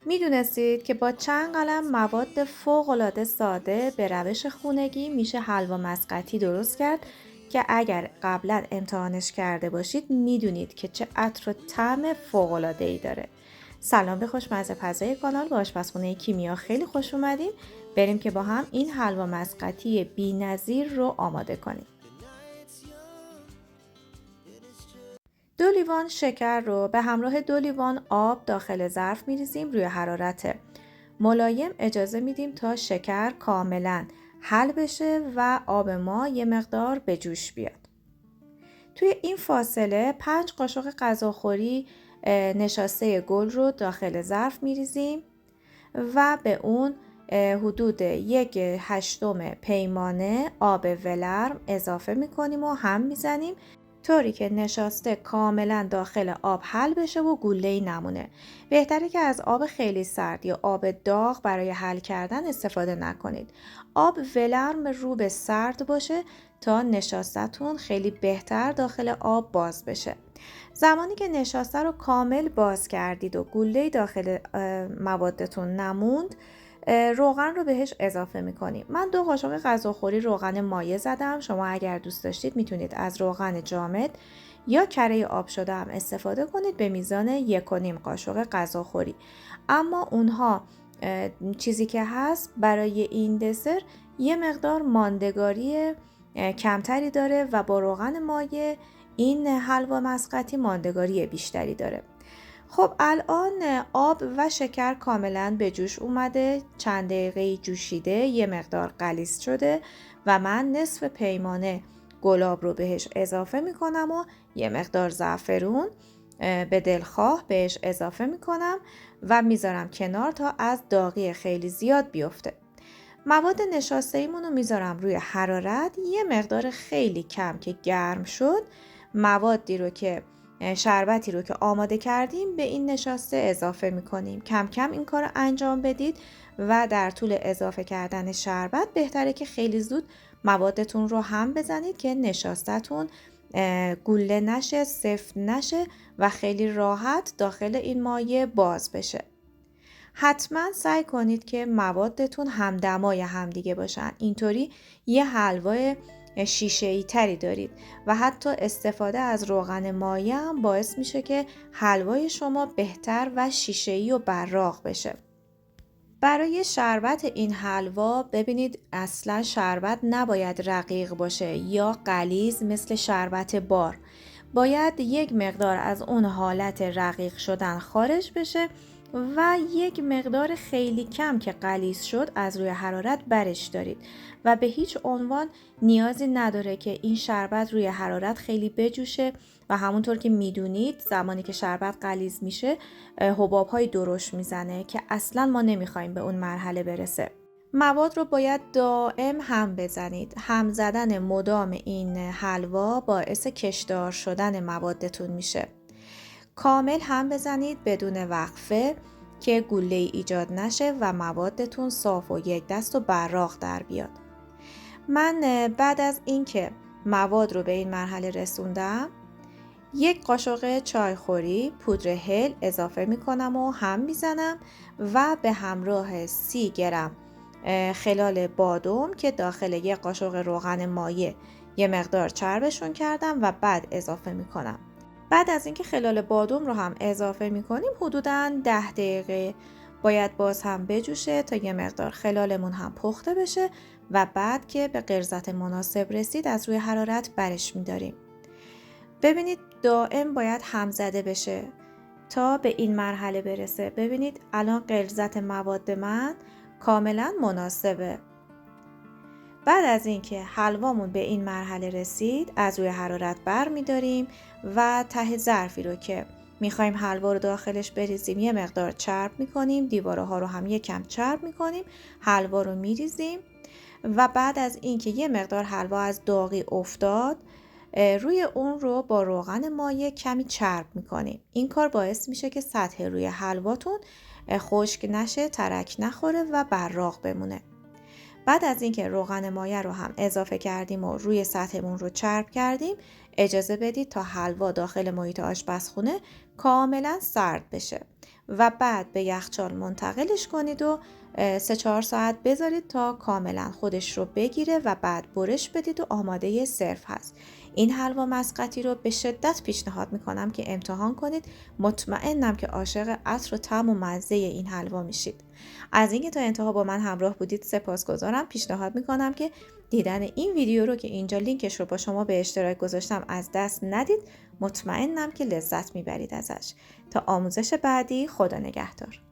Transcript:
میدونستید که با چند قلم مواد فوق‌العاده ساده به روش خونگی میشه حلوا مسقطی درست کرد که اگر قبلا امتحانش کرده باشید میدونید که چه عطر و طعم فوق‌العاده‌ای داره. سلام به خوشمزه پزای کانال، به آشپزخونه کیمیا خیلی خوش اومدین. بریم که با هم این حلوا مسقطی بی‌نظیر رو آماده کنیم. 2 لیوان شکر رو به همراه 2 لیوان آب داخل ظرف میریزیم. روی حرارت ملایم اجازه میدیم تا شکر کاملا حل بشه و آب ما یه مقدار به جوش بیاد. توی این فاصله 5 قاشق غذاخوری نشاسته گل رو داخل ظرف میریزیم و به اون حدود 1/8 پیمانه آب ولرم اضافه میکنیم و هم میزنیم طوری که نشاسته کاملا داخل آب حل بشه و گوله‌ای نمونه. بهتره که از آب خیلی سرد یا آب داغ برای حل کردن استفاده نکنید. آب ولرم رو به سرد باشه تا نشاستتون خیلی بهتر داخل آب باز بشه. زمانی که نشاسته رو کامل باز کردید و گوله‌ای داخل موادتون نموند، روغن رو بهش اضافه میکنیم. من 2 قاشق غذاخوری روغن مایع زدم. شما اگر دوست داشتید میتونید از روغن جامد یا کره آب شده هم استفاده کنید به میزان 1.5 قاشق غذاخوری. اما اونها چیزی که هست برای این دسر یه مقدار ماندگاری کمتری داره و با روغن مایع این حلوا مسقطی ماندگاری بیشتری داره. خب الان آب و شکر کاملا به جوش اومده، چند دقیقه جوشیده، یه مقدار غلیظ شده و من نصف پیمانه گلاب رو بهش اضافه میکنم و یه مقدار زعفرون به دلخواه بهش اضافه میکنم و میذارم کنار تا از داغی خیلی زیاد بیفته. مواد نشاسته ایمون رو میذارم روی حرارت. یه مقدار خیلی کم که گرم شد، موادی رو که شربتی رو که آماده کردیم به این نشاسته اضافه میکنیم. کم کم این کار رو انجام بدید و در طول اضافه کردن شربت بهتره که خیلی زود موادتون رو هم بزنید که نشاستتون گوله نشه، سفت نشه و خیلی راحت داخل این مایع باز بشه. حتما سعی کنید که موادتون همدمای همدیگه باشن. اینطوری یه حلوای شیشه‌ای تری دارید و حتی استفاده از روغن مایع هم باعث میشه که حلوای شما بهتر و شیشه‌ای و براق بشه. برای شربت این حلوا ببینید اصلا شربت نباید رقیق باشه یا غلیظ مثل شربت بار. باید یک مقدار از اون حالت رقیق شدن خارج بشه و یک مقدار خیلی کم که غلیظ شد از روی حرارت برش دارید و به هیچ عنوان نیازی نداره که این شربت روی حرارت خیلی بجوشه و همونطور که میدونید زمانی که شربت غلیظ میشه حباب‌های درشت میزنه که اصلا ما نمیخوایم به اون مرحله برسه. مواد رو باید دائم هم بزنید. هم زدن مدام این حلوا باعث کشدار شدن موادتون میشه. کامل هم بزنید بدون وقفه که گوله ایجاد نشه و موادتون صاف و یک دست و براق در بیاد. من بعد از اینکه مواد رو به این مرحله رسوندم 1 قاشق چایخوری پودر هل اضافه میکنم و هم میزنم و به همراه 30 گرم خلال بادام که داخل 1 قاشق روغن مایع یه مقدار چربشون کردم و بعد اضافه میکنم. بعد از اینکه خلال بادام رو هم اضافه میکنیم حدوداً 10 دقیقه باید باز هم بجوشه تا یه مقدار خلالمون هم پخته بشه و بعد که به غلظت مناسب رسید از روی حرارت برش میداریم. ببینید دائم باید هم زده بشه تا به این مرحله برسه. ببینید الان غلظت مواد من کاملا مناسبه. بعد از اینکه حلوامون به این مرحله رسید از روی حرارت بر میداریم و ته ظرفی رو که میخوایم حلوا رو داخلش بریزیم یه مقدار چرب میکنیم، دیوارها رو هم یکم چرب میکنیم، حلوا رو میریزیم و بعد از اینکه یه مقدار حلوا از داغی افتاد روی اون رو با روغن مایع کمی چرب میکنیم. این کار باعث میشه که سطح روی حلواتون خشک نشه، ترک نخوره و براق بمونه. بعد از اینکه روغن مایع رو هم اضافه کردیم و روی سطحمون رو چرب کردیم اجازه بدید تا حلوا داخل محیط آشپزخونه کاملا سرد بشه و بعد به یخچال منتقلش کنید و 3-4 ساعت بذارید تا کاملا خودش رو بگیره و بعد برش بدید و آماده سرو هست. این حلوا مسقطی رو به شدت پیشنهاد میکنم که امتحان کنید. مطمئنم که عاشق عطر و طعم و مزه این حلوا میشید. از اینکه تا انتها با من همراه بودید سپاسگزارم. پیشنهاد میکنم که دیدن این ویدیو رو که اینجا لینکش رو با شما به اشتراک گذاشتم از دست ندید. مطمئنم که لذت میبرید ازش. تا آموزش بعدی، خدا نگهدار.